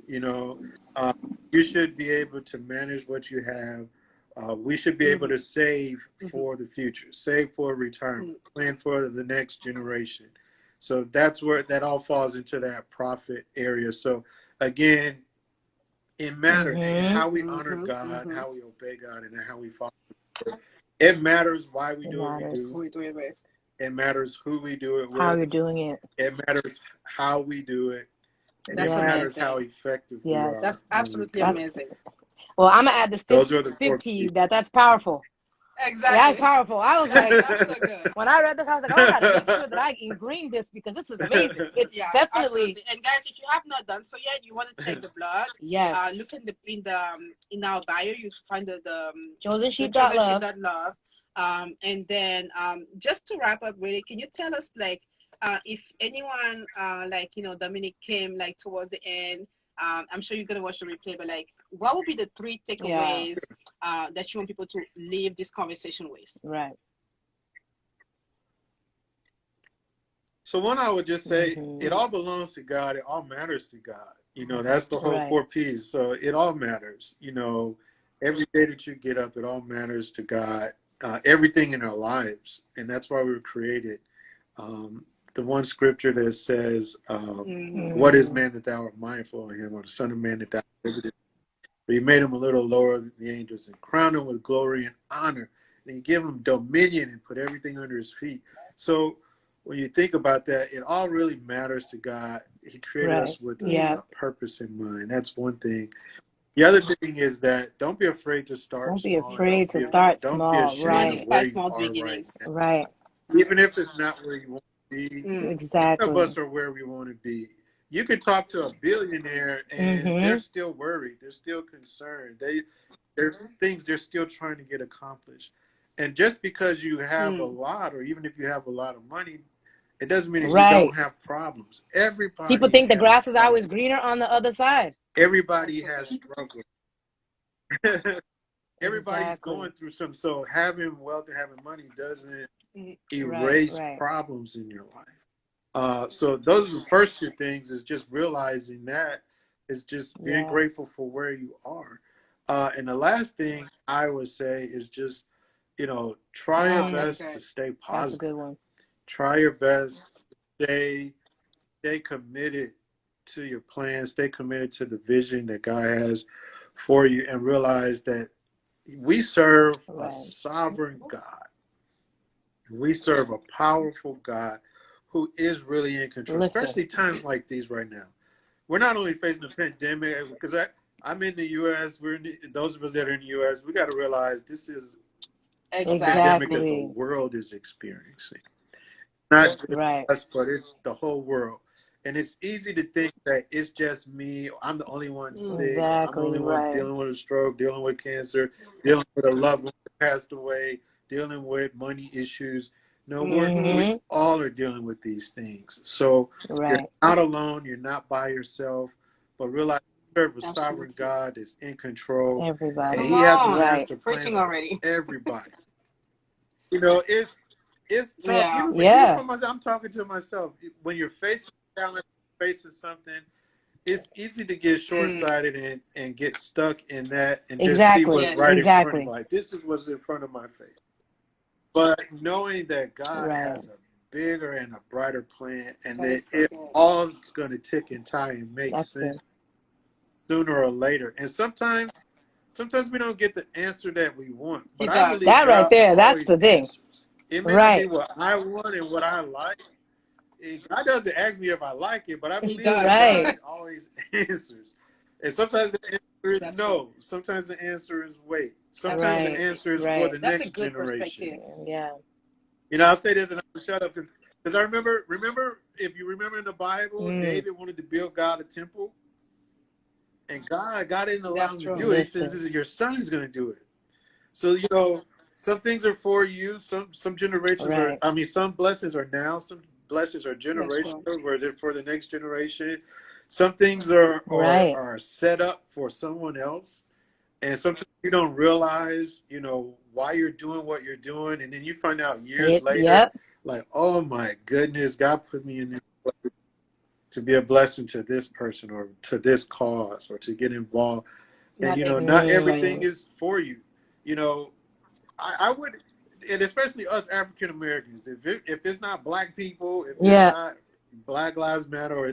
You should be able to manage what you have. We should be able to save for the future, save for retirement, plan for the next generation. So that's where that all falls into that profit area. So again, it matters how we honor God, how we obey God, and how we follow. It matters why we do what we do. It matters who we do it with. How you're doing it. It matters how we do it. And it matters how effective we are. That's absolutely amazing. Well, I'm going to add this 5th P. That's powerful. Exactly. That's powerful. I was like, that's so good. When I read this, I was like, I got to make sure that I ingrain this because this is amazing. It's definitely. Absolutely. And guys, if you have not done so yet, you want to check the blog. Yes. Look in our bio, you find the chosensheep.love. And then just to wrap up, really, can you tell us if anyone Dominic came towards the end? I'm sure you're gonna watch the replay, but what would be the 3 takeaways that you want people to leave this conversation with? Right. So one, I would just say it all belongs to God. It all matters to God. You know, that's the whole 4 P's. So it all matters. You know, every day that you get up, it all matters to God. Everything in our lives, and that's why we were created. The one scripture that says, "What is man that thou art mindful of him, or the son of man that thou visited? But you made him a little lower than the angels, and crowned him with glory and honor, and you give him dominion and put everything under his feet." So when you think about that, it all really matters to God. He created us with a purpose in mind. That's one thing. The other thing is that don't be afraid to start Don't small. be afraid to start small. Don't be ashamed of where you are beginnings. right now. Even if it's not where you want to be. Exactly. None of us are where we want to be. You can talk to a billionaire and they're still worried. They're still concerned. There's things they're still trying to get accomplished. And just because you have a lot, or even if you have a lot of money, it doesn't mean that you don't have problems. Everybody. People think the grass is always greener on the other side. Everybody has struggles. Everybody's going through some. So having wealth and having money doesn't erase problems in your life. So those are the first 2 things, is just realizing that, is just being grateful for where you are. And the last thing I would say is just, you know, try your best to stay positive. That's a good one. Try your best. Stay committed to your plan. Stay committed to the vision that God has for you, and realize that we serve a sovereign God. We serve a powerful God who is really in control, especially times like these right now. We're not only facing a pandemic, because I'm in the U.S. Those of us that are in the U.S., we got to realize this is a pandemic that the world is experiencing. Not just us, but it's the whole world. And it's easy to think that it's just me. I'm the only one sick. I'm the only one dealing with a stroke, dealing with cancer, dealing with a loved one that passed away, dealing with money issues. No, we all are dealing with these things. So you're not alone. You're not by yourself. But realize you serve a sovereign God that's in control. Everybody. And he has a master plan preaching already. for everybody. You know, it's tough. I'm talking to myself. When you're facing challenge, facing something, it's easy to get short-sighted and get stuck in that and just see what's right in front of me. Like, this is what's in front of my face. But knowing that God has a bigger and a brighter plan, and that all is going to tick and tie and make sense sooner or later. And sometimes we don't get the answer that we want. But I believe that right there, that's the thing. Answers. It may not be what I want and what I like. God doesn't ask me if I like it, but I believe God always answers. And sometimes the answer is no. Sometimes the answer is wait. Sometimes the answer is for the next generation. Yeah. You know, I'll say this and I'll shut up because I remember if you remember in the Bible, David wanted to build God a temple, and God didn't allow him to do it. He says, "Your son is going to do it." So you know, some things are for you. Some generations are. I mean, some blessings are now. Some blessings are generational, where they're for the next generation. Some things are set up for someone else, and sometimes you don't realize, you know, why you're doing what you're doing, and then you find out years later, like, oh my goodness, God put me in this to be a blessing to this person or to this cause or to get involved. And you know, not everything is for you. You know, I would. And especially us African Americans, if it's not Black people, if it's not Black Lives Matter, or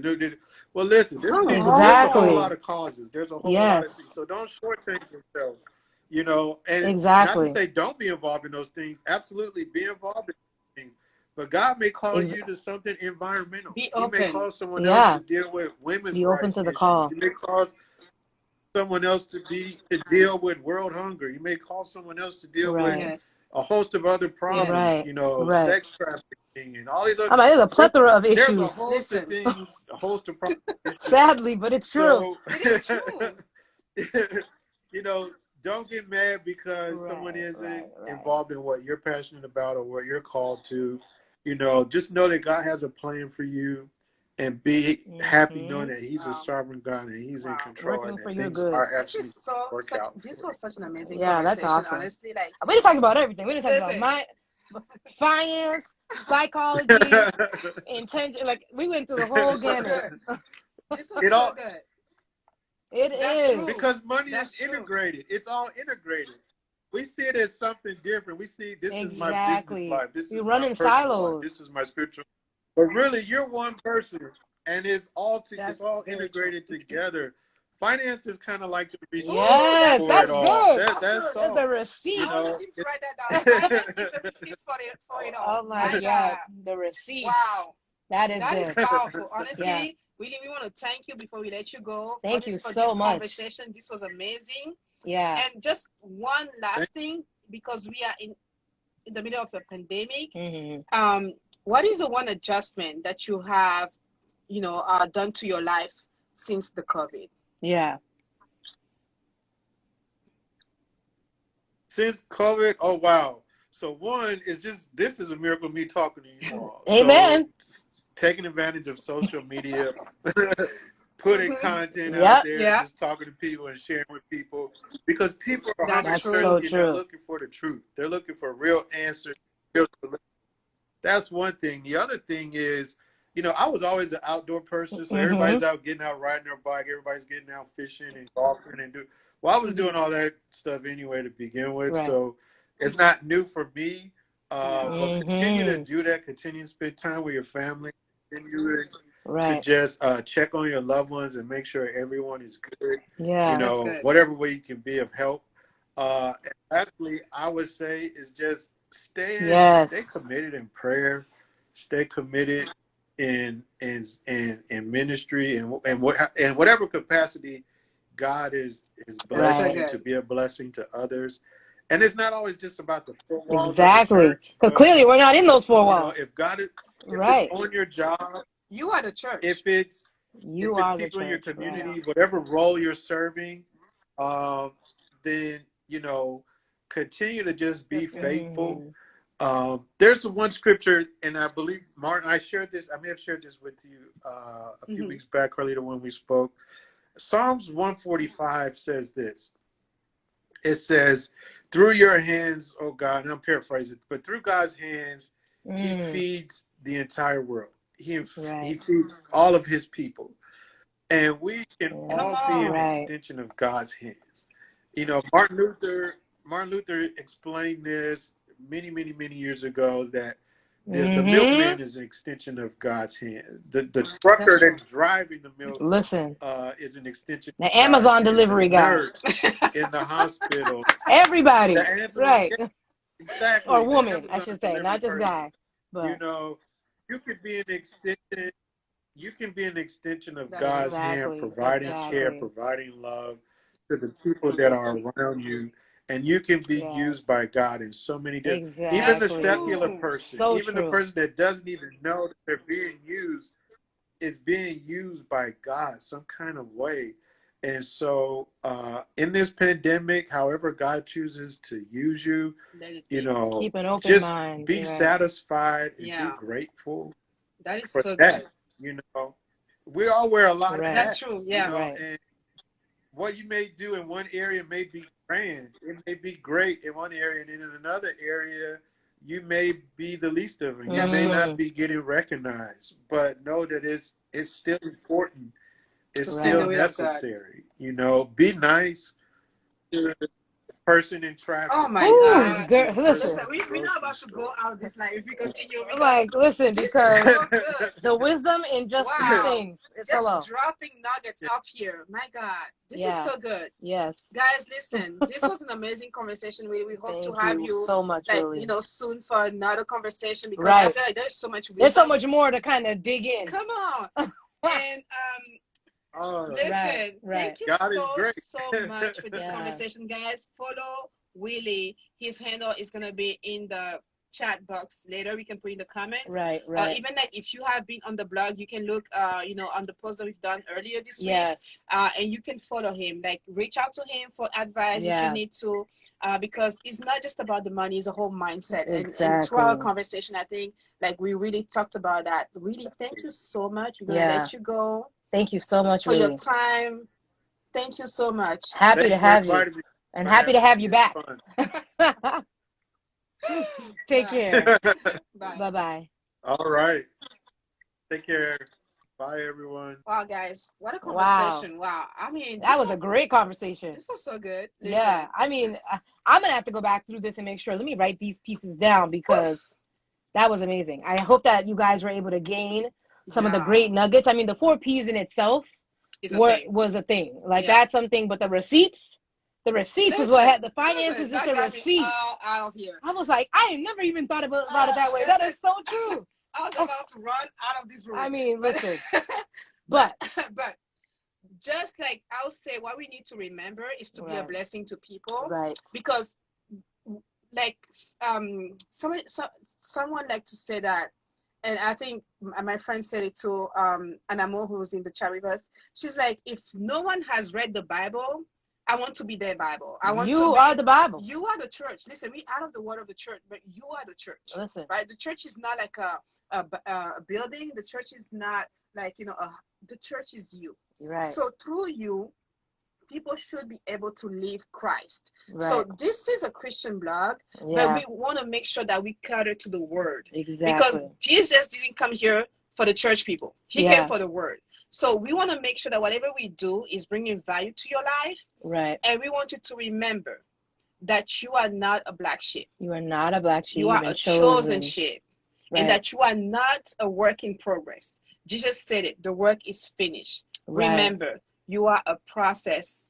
well, listen, there's a whole lot of causes. There's a whole lot of things. So don't shortchange yourself, you know. And not to say don't be involved in those things. Absolutely, be involved in those things. But God may call you to something environmental. He may call someone else to deal with women's rights. Be open to the call. He may cause someone else to deal with world hunger. You may call someone else to deal with a host of other problems, you know, sex trafficking and all these other. There's a plethora of issues. There's a host of things, a host of problems. Sadly, but it's true. It is true. You know, don't get mad because someone isn't involved in what you're passionate about or what you're called to. You know, just know that God has a plan for you. And be happy knowing that He's a sovereign God and He's in control and that things are actually work out. This was such an amazing conversation. That's awesome. Honestly, like we didn't talk about everything. We didn't talk about finance, psychology, intention. Like, we went through the whole gamut. This was so good. That's true. Because money That's is true. integrated. It's all integrated. We see it as something different. We see this is my business life. This is run my in personal silos. life. This is my spiritual. But really, you're one person, and it's all integrated together. Finance is kind of like the receipt Yes, for that's it all. good. That's all. The receipt. I want you to write that down. Finance is the receipt for it all. Oh my God, the receipt. Wow, that is powerful. Honestly, really, we want to thank you before we let you go. Thank you for so this much. Conversation. This was amazing. Yeah. And just one last thing, because we are in the middle of a pandemic. Mm-hmm. What is the one adjustment that you have, done to your life since the COVID? Yeah. Since COVID, oh wow. So one is just, this is a miracle of me talking to you all. Amen. So, taking advantage of social media, putting content out there, just talking to people and sharing with people, because people are hungry, thirsty, and they're looking for the truth. They're looking for real answers. That's one thing. The other thing is, I was always an outdoor person, so everybody's out getting out riding their bike, everybody's getting out fishing and golfing and I was doing all that stuff anyway to begin with, so it's not new for me. But continue to do that, continue to spend time with your family, continue to just check on your loved ones and make sure everyone is good. Whatever way you can be of help. And lastly, I would say is just stay committed in prayer, stay committed in ministry and whatever capacity God is blessing you to be a blessing to others. And it's not always just about the 4 walls of the church. Because clearly we're not in those 4 walls. If God is it's on your job, you are the church. If it's people in your community, whatever role you're serving, then continue to just be faithful. There's one scripture, and I believe Martin, I may have shared this with you a few weeks back, Carlita, when we spoke. Psalms 145 says this. It says, through your hands, oh God, and I'm paraphrasing, but through God's hands, he feeds the entire world. He feeds all of his people. And we can all be an extension of God's hands. Martin Luther explained this many years ago, that the milkman is an extension of God's hand. The trucker that's driving the milk is an extension the Amazon delivery guy in the hospital. Everybody. Exactly. Or woman, I should say, not just guy. But you could be an extension. You can be an extension of God's hand, providing care, providing love to the people that are around you. And you can be used by God in so many different, even the secular person, the person that doesn't even know that they're being used, is being used by God some kind of way. And so in this pandemic, however God chooses to use you, keep an open just mind. Be satisfied and be grateful. That is for so that. good. We all wear a lot of hats. That's true. Yeah. And what you may do in one area may be grand. It may be great in one area, and in another area, you may be the least of it. You may not be getting recognized, but know that it's still important. It's still necessary. Be nice to the person in traffic. Oh my God! Girl, listen, we're not about to go out this life if we continue. Listen, because the wisdom in just these things. It's just dropping nuggets up here. My God, this is so good. Yes, guys, listen. This was an amazing conversation. We hope to have you so much, soon for another conversation, because I feel like there's so much wisdom. There's so much more to kind of dig in. Come on, and listen, thank you so much for this conversation, guys. Follow Willie. His handle is gonna be in the chat box later. We can put in the comments. Right. Even if you have been on the blog, you can look on the post that we've done earlier this week. And you can follow him. Reach out to him for advice if you need to. Because it's not just about the money, it's a whole mindset. And through our conversation, I think we really talked about that. Really, thank you so much. We're gonna let you go. Thank you so much for your time. Thank you so much. Happy to have you. And happy to have you back. Take care. Bye. Bye-bye. All right. Take care. Bye, everyone. Wow, guys, what a conversation! Wow, I mean, that was a great conversation. This was so good. Listen. Yeah, I mean, I'm gonna have to go back through this and make sure. Let me write these pieces down because that was amazing. I hope that you guys were able to gain some of the great nuggets. I mean, the 4 P's in itself was a thing. Like that's something, but the receipts is what had the finances. Just a receipt. Out here. I was like, I never even thought about it that way. That is so true. I was about to run out of this room. I mean, listen, but just like I'll say, what we need to remember is to be a blessing to people, right? Because, like, someone like to say that, and I think my friend said it too. Anamo, who's in the chat with us, she's like, if no one has read the Bible, I want to be their Bible. You are the Bible. You are the church. Listen, we out of the word of the church, but you are the church. Listen, right? The church is not like a building. The church is not like, the church is you. Right. So through you, people should be able to live Christ. Right. So this is a Christian blog, but we want to make sure that we cater to the word. Exactly. Because Jesus didn't come here for the church people. He came for the word. So we want to make sure that whatever we do is bringing value to your life. Right. And we want you to remember that you are not a black sheep. You are not a black sheep. You are a chosen sheep. Right. And that you are not a work in progress. Jesus said it. The work is finished. Right. Remember, you are a process,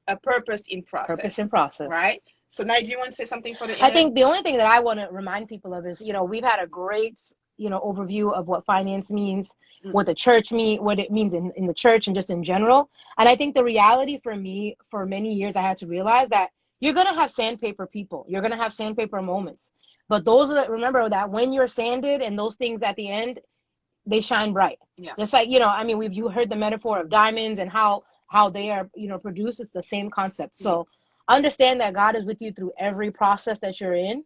a purpose in process. Purpose in process. Right? So now, do you want to say something for the end? I think the only thing that I want to remind people of is, we've had a great overview of what finance means, what the church what it means in the church and just in general. And I think the reality for me, for many years, I had to realize that you're going to have sandpaper people. You're going to have sandpaper moments. But remember that when you're sanded and those things at the end, they shine bright. Yeah. Just like, you heard the metaphor of diamonds and how they are, produced. It's the same concept. So understand that God is with you through every process that you're in.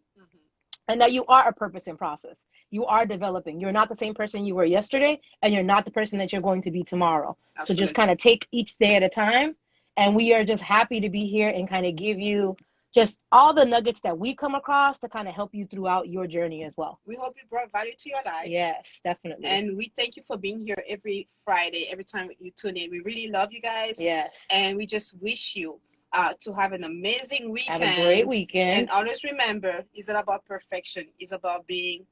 And that you are a purpose in process. You are developing. You're not the same person you were yesterday, and you're not the person that you're going to be tomorrow. Absolutely. So just kind of take each day at a time. And we are just happy to be here and kind of give you just all the nuggets that we come across to kind of help you throughout your journey as well. We hope you brought value to your life. Yes, definitely. And we thank you for being here every Friday, every time you tune in. We really love you guys. Yes. And we just wish you to have an amazing weekend. Have a great weekend. And always remember, it's not about perfection. It's about being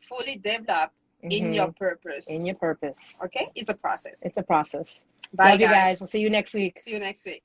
fully developed in your purpose. In your purpose. Okay? It's a process. It's a process. Bye, love you guys. We'll see you next week. See you next week.